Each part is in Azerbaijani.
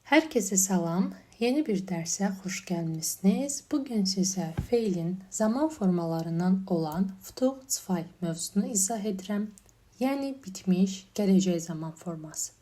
Herkese salam. Yeni bir derse hoş gelmişsiniz. Bugün size feilin zaman formalarından olan futur 2 mövzusunu izah edirəm. Yəni bitmiş gələcək zaman forması.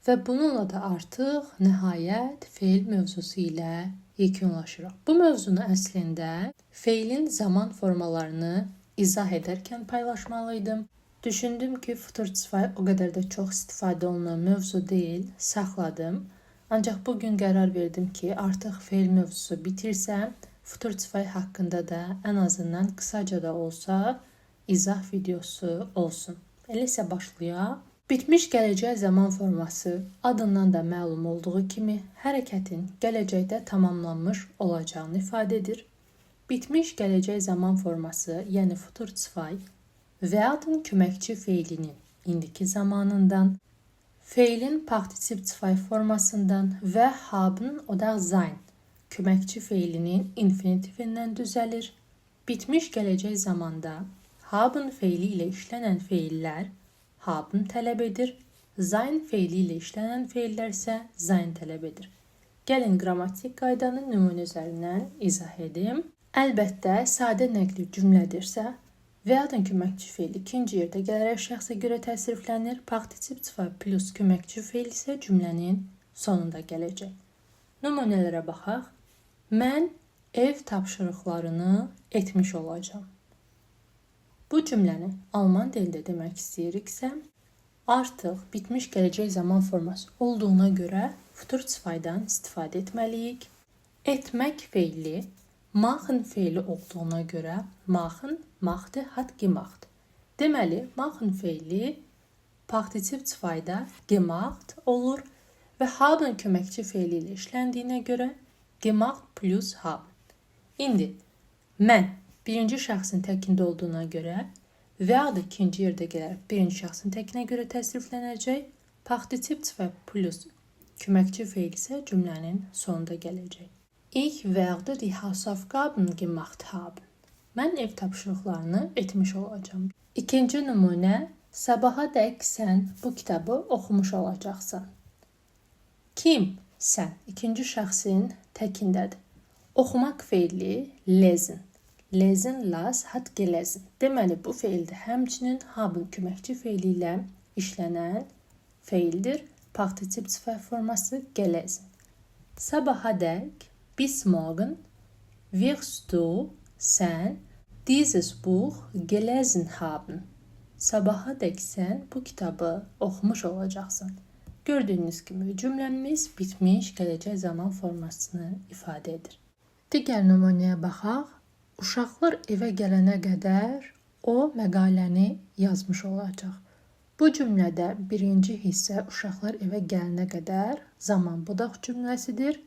Və bununla da artıq nəhayət feil mövzusu ilə yekunlaşırıq. Bu mövzunu əslində feilin zaman formalarını izah edərkən paylaşmalıydım. Düşündüm ki, futur 2 o qədər də çox istifadə olunan mövzu deyil, saxladım. Ancaq bugün qərar verdim ki, artıq feil mövzusu bitirsəm, futur 2 haqqında da ən azından qısaca da olsa izah videosu olsun. Elə isə başlayaq. Bitmiş gələcək zaman forması adından da məlum olduğu kimi hərəkətin gələcəkdə tamamlanmış olacağını ifadə edir. Bitmiş gələcək zaman forması, yəni futur 2 Werden köməkçi feilinin indiki zamanından, feilin partisip 2 formasından və haben oder sein köməkçi feilinin infinitivindən düzəlir. Bitmiş gələcək zamanda haben feili ilə işlənən feillər haben tələb edir. Sein feili ilə işlənən feillər isə sein tələb edir. Gəlin qrammatik qaydanı nümunə üzərindən izah edim. Əlbəttə, sadə nəqli cümlədirsə, werden köməkçi feili ikinci yerdə gələrək şəxsə görə təsriflənir. Partisip 2 plus köməkçi feil isə cümlənin sonunda gələcək. Nümunələrə baxaq. Mən ev tapşırıqlarını etmiş olacağam. Bu cümləni alman dilində demək istəyiriksə, artıq bitmiş gələcək zaman forması olduğuna görə futur 2-dan istifadə etməliyik. Etmək feili machen feili olduğuna görə machen, machte, hat gemacht. Deməli, machen feili partisip 2-da gemacht olur və haben köməkçi feili ilə işləndiyinə görə gemacht plus haben. İndi mən birinci şəxsin təkində olduğuna görə werden ikinci yerdə gələrək birinci şəxsin təkinə görə təsriflənəcək. Partisip 2 plus köməkçi feil isə cümlənin sonunda gələcək. Ich werde die Hausaufgaben gemacht haben. Mən ev tapşırıqlarını etmiş olacağam. İkinci nümunə, sabaha dək sən bu kitabı oxumuş olacaqsan. Kim? Sən. İkinci şəxsin təkindədir. Oxumaq feili lesen. Lesen, las, hat gelesen. Deməli, bu feildə həmçinin haben köməkçi feili ilə işlənən feildir. Partisip 2 forması gelesen. Sabaha dək, bis morgen, wirst du, sən, dieses Buch gelesen haben. Sabaha dək sən bu kitabı oxumuş olacaqsan. Gördüyünüz kimi cümləmiz bitmiş gələcək zaman formasını ifadə edir. Digər nümunəyə baxaq. Uşaqlar evə gələnə qədər o məqaləni yazmış olacaq. Bu cümlədə birinci hissə uşaqlar evə gələnə qədər zaman budaq cümləsidir.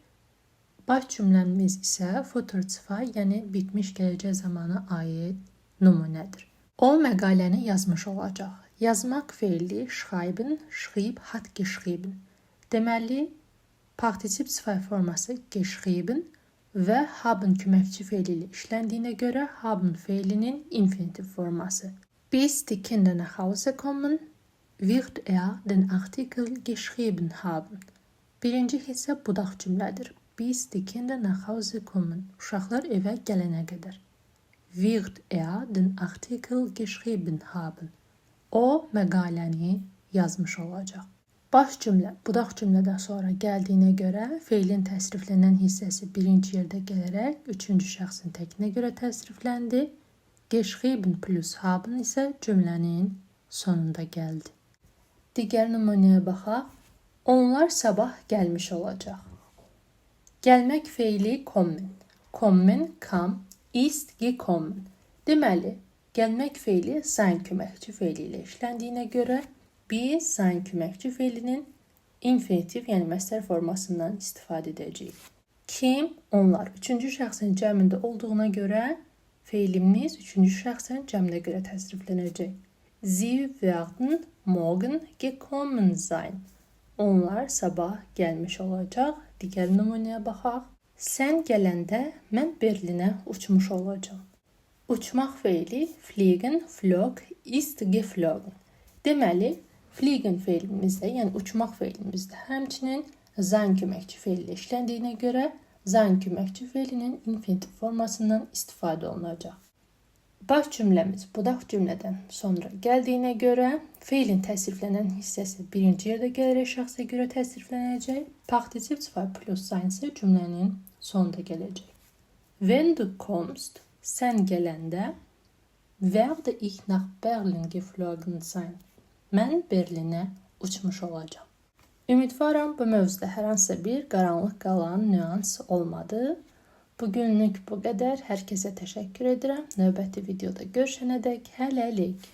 Baş cümləmiz isə futur 2, yəni bitmiş gələcək zamana aid nümunədir. O məqaləni yazmış olacaq. Yazmaq feili schreiben, schrieb, hat geschrieben. Deməli, partisip 2 forması geschrieben və haben köməkçi feili ilə işləndiyinə görə haben feilinin infinitiv forması. Bis die Kinder nach Hause kommen, wird den Artikel geschrieben haben. Birinci hissə budaq cümlədir. Bis die Kinder nach Hause kommen. Uşaqlar evə gələnə qədər. Wird den Artikel geschrieben haben. O məqaləni yazmış olacaq. Baş cümlə, budaq cümlədən sonra gəldiyinə görə feilin təsriflənən hissəsi birinci yerdə gələrək üçüncü şəxsin təkinə görə təsrifləndi. Geschrieben plus haben isə cümlənin sonunda gəldi. Digər nümunəyə baxaq. Onlar sabah gəlmiş olacaq. Gəlmək feili kommen. Kommen, kam, ist gekommen. Deməli, gəlmək feili sein köməkçi feili ilə işləndiyinə görə biz sein köməkçi feilinin infinitiv, yəni məsdər formasından istifadə edəcəyik. Kim? Onlar. Üçüncü şəxsin cəmində olduğuna görə feilimiz üçüncü şəxsin cəminə görə təsriflənəcək. Sie werden morgen gekommen sein. Onlar sabah gəlmiş olacaq. Digər nümunəyə baxaq. Sən gələndə mən Berlinə uçmuş olacağam. Uçmaq feili fliegen, flog, ist geflogen. Deməli, fliegen feilimizdə, yəni uçmaq feilimizdə həmçinin sein köməkçi feil ilə işləndiyinə görə sein köməkçi feilinin infinitiv formasından istifadə olunacaq. Baş cümləmiz budaq cümlədən sonra gəldiyinə görə feilin təsriflənən hissəsi birinci yerdə gələrək şəxsə görə təsriflənəcək. Partiziv 2 plus sein isə cümlənin sonunda gələcək. Wenn du kommst, sən gələndə, werde ich nach Berlin geflogen sein. Mən Berlinə uçmuş olacağam. Ümidvaram bu mövzuda hər hansısa bir qaranlıq qalan nüans olmadı. Bugünlük bu qədər. Hər kəsə təşəkkür edirəm. Növbəti videoda görüşənədək hələlik.